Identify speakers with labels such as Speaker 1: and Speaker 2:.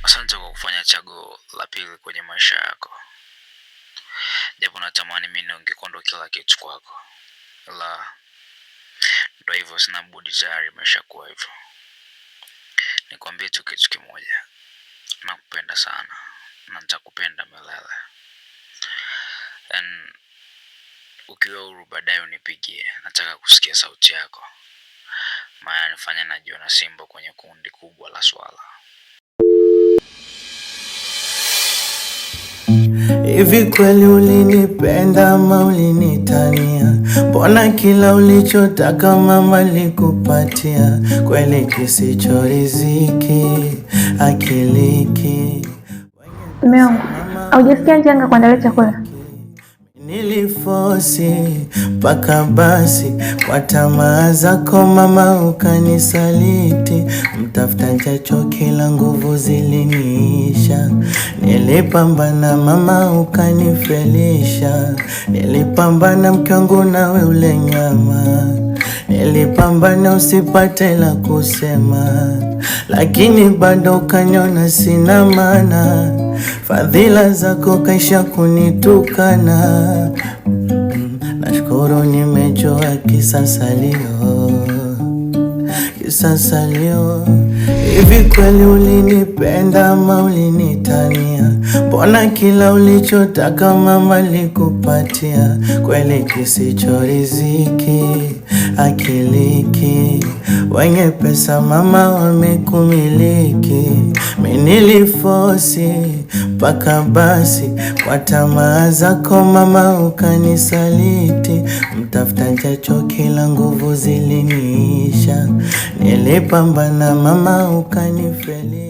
Speaker 1: Asante kwa kufanya chaguo la pili kwenye maisha yako. Japo natamani mimi ungekuwa kila kitu kwako. La, ndio hivyo, sina budi, tayari imeshakuwa hivyo. Nikwambie tu kitu kimoja. Nakupenda sana na nitakupenda milele. Ukiwa huru baadaye unipigie. Nataka kusikia sauti yako. Maana nifanya najiona simba kwenye kundi kubwa la swala.
Speaker 2: Hivi kweli ulinipenda ama ulinitania? Mbona kila ulichotaka mama likupatia? Kweli kisicho riziki akiliki.
Speaker 3: Mume wangu, haujasikia njaa nikakuandalia chakula?
Speaker 2: Nilifosi mpaka basi kwa tamaa zako mama ukanisaliti. Mtafuta chacho kila nguvu ziliniisha. Nilipambana mama ukanifelisha. Nilipambana mke wangu nawe ule nyama. Nilipambana usipate la kusema, lakini bado ukaniona sina maana. Fadhila zako kaisha kunitukana. Nashukuru nimejua kisasa leo. Hivi kweli ulinipenda ama ulinitania? Mbona kila ulichotaka mama likupatia? Kweli kisicho riziki akiliki. Wenye pesa mama wamekumiliki. Mimi nilifosi mpaka basi kwa tamaa zako mama ukanisaliti. Mtafuta chacho kila nguvu ziliniisha. Nilipambana mama ukanifeli.